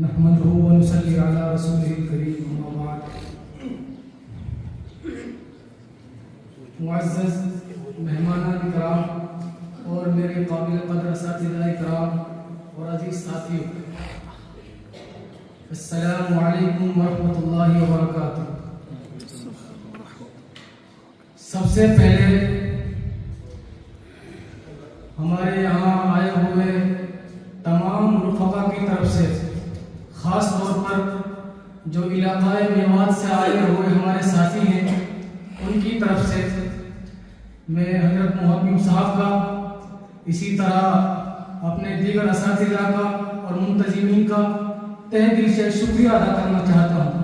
نحمده ونصلي على رسوله الكريم اما بعد. معزز مہمانان کرام اور میرے قابل قدر اساتذہ کرام اور عزیز ساتھیوں، السلام علیکم ورحمۃ اللہ وبرکاتہ. سب سے پہلے ہمارے یہاں آئے ہوئے تمام رفقا کی طرف سے، خاص طور پر جو علاقہ میوات سے آئے ہوئے ہمارے ساتھی ہیں ان کی طرف سے میں حضرت محتمم صاحب کا، اسی طرح اپنے دیگر اساتذہ کا اور منتظمین کا تہ دل سے شکریہ ادا کرنا چاہتا ہوں.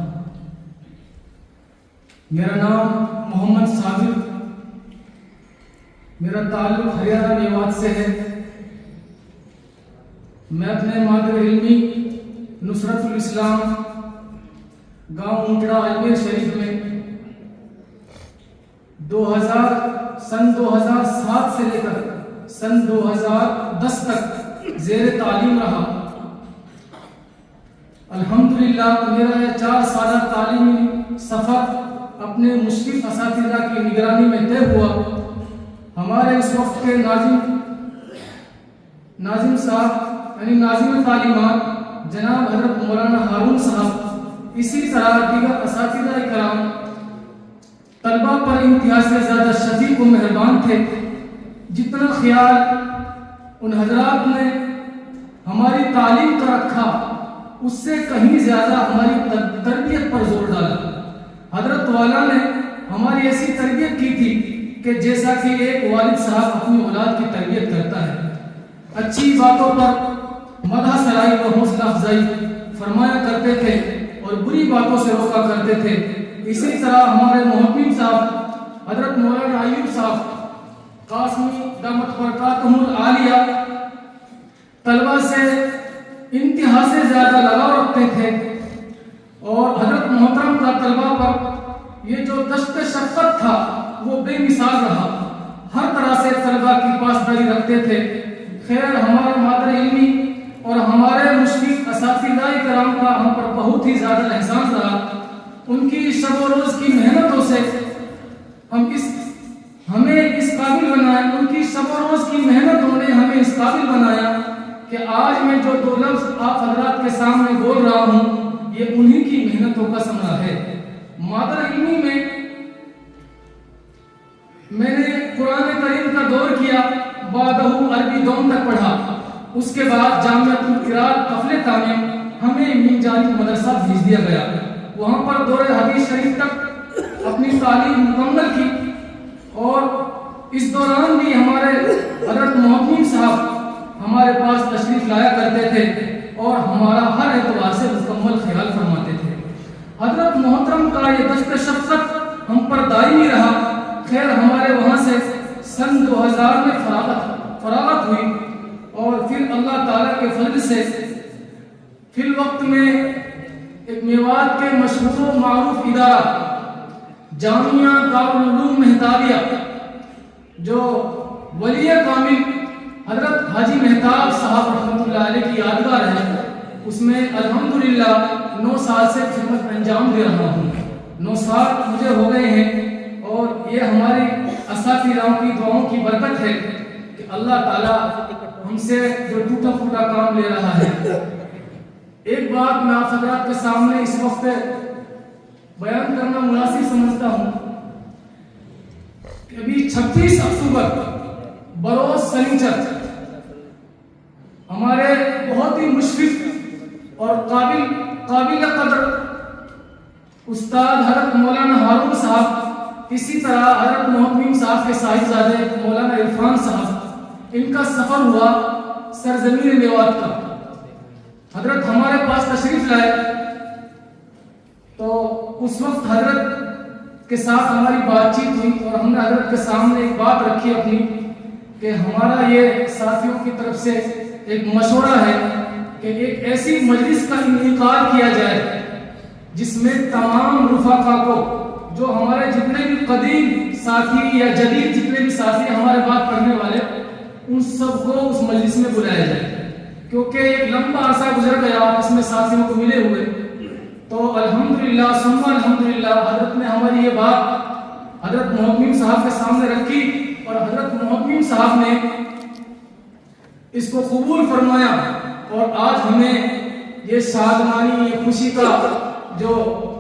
میرا نام محمد صابر، میرا تعلق ہریانہ میوات سے ہے. میں اپنے مادر علمی نصرت الاسلام گاؤں اونٹڑا اجمیر شریف میں سن 2007 سے لے کر سن 2010 تک زیر تعلیم رہا. الحمدللہ میرا یہ 4 سالہ تعلیمی سفر اپنے مشرف اساتذہ کی نگرانی میں طے ہوا. ہمارے اس وقت کے ناظم صاحب یعنی ناظم تعلیمات جناب حضرت مولانا ہارون صاحب، اسی طرح دیگر اساتذہ کرام طلبہ پر انتہا سے زیادہ شفیق و مہربان تھے. جتنا خیال ان حضرات نے ہماری تعلیم کا رکھا اس سے کہیں زیادہ ہماری تربیت پر زور ڈالا. حضرت والا نے ہماری ایسی تربیت کی تھی کہ جیسا کہ ایک والد صاحب اپنی اولاد کی تربیت کرتا ہے. اچھی باتوں پر مدح سرائی و حوصلہ افزائی فرمایا کرتے تھے اور بری باتوں سے روکا کرتے تھے. اسی طرح ہمارے محتمم صاحب حضرت مولانا ایوب صاحب قاسمی دامت برکاتہم العالیہ طلبہ سے انتہا سے زیادہ لگاؤ رکھتے تھے اور حضرت محترم کا طلبہ پر یہ جو دشت شفقت تھا وہ بے مثال رہا. ہر طرح سے طلبہ کی پاسداری رکھتے تھے. خیر، ہمارے مادر علمی اور ہمارے مشرف اساتذہ کرام کا ہم پر بہت ہی زیادہ احسان رہا. ان کی شب و روز کی محنتوں سے ہمیں اس قابل بنایا. ان کی شب و روز کی محنتوں نے ہمیں اس قابل بنایا کہ آج میں جو 2 لفظ آپ حضرات کے سامنے بول رہا ہوں یہ انہی کی محنتوں کا ثمرہ ہے. مادر علمی میں نے قرآن کریم کا دور کیا، بعدہ عربی دوم تک پڑھا. اس کے بعد جامعۃ القراءۃ قفل تعمیم ہمیں من جانب مدرسہ بھیج دیا گیا. وہاں پر دور حدیث شریف تک اپنی تعلیم مکمل کی اور اس دوران بھی ہمارے حضرت محتمم صاحب ہمارے پاس تشریف لایا کرتے تھے اور ہمارا ہر اعتبار سے مکمل خیال فرماتے تھے. حضرت محترم کا یہ دست شفقت ہم پر دائمی رہا. خیر، ہمارے وہاں سے سن 2000 میں فراغت ہوئی اور پھر اللہ تعالیٰ کے فضل سے فی الوقت میں ایک میوات کے مشہور و معروف ادارہ جامعہ دارالعلوم مہتابیہ جو ولی کامل حضرت حاجی مہتاب صاحب رحمۃ اللہ علیہ کی یادگار ہے، اس میں الحمدللہ 9 سال سے خدمت انجام دے رہا ہوں. 9 سال مجھے ہو گئے ہیں اور یہ ہماری اساتذہ کی دعاؤں کی برکت ہے کہ اللہ تعالیٰ ہم سے جو ٹوٹا پھوٹا کام لے رہا ہے. ایک بات میں آپ حضرات کے سامنے اس وقت بیان کرنا مناسب سمجھتا ہوں کہ ابھی 26 اکتوبر بروز سنیچر ہمارے بہت ہی مشرف اور قابل قدر استاد حضرت مولانا ہارون صاحب، اسی طرح حضرت محتمم صاحب کے صاحبزادے مولانا عرفان صاحب، ان کا سفر ہوا سرزمین میوات کا. حضرت ہمارے پاس تشریف لائے تو اس وقت حضرت کے ساتھ ہماری بات چیت ہوئی اور ہم نے حضرت کے سامنے ایک بات رکھی اپنی کہ ہمارا یہ ساتھیوں کی طرف سے ایک مشورہ ہے کہ ایک ایسی مجلس کا انعقاد کیا جائے جس میں تمام رفقا کو، جو ہمارے جتنے بھی قدیم ساتھی یا جدید جتنے بھی ساتھی ہمارے بات پڑھنے والے، ان سب کو اس مجلس میں بلایا جائے. کیونکہ ایک لمبا عرصہ گزر گیا اس میں ساتھیوں کو ملے ہوئے، تو الحمدللہ ثم الحمدللہ حضرت نے ہماری یہ بات حضرت محتمیم صاحب کے سامنے رکھی، اور حضرت محتمیم صاحب نے اس کو قبول فرمایا، اور آج ہمیں یہ شادمانی، یہ خوشی کا جو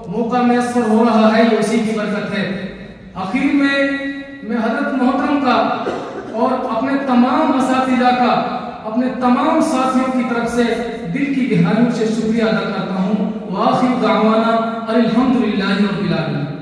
موقع میسر ہو رہا ہے، یہ اسی کی برکت ہے۔ آخر میں حضرت محترم کا اور اپنے تمام اساتذہ کا، اپنے تمام ساتھیوں کی طرف سے دل کی گہرائیوں سے شکریہ ادا کرتا ہوں۔ وآخر دعوانا الحمدللہ رب العالمین۔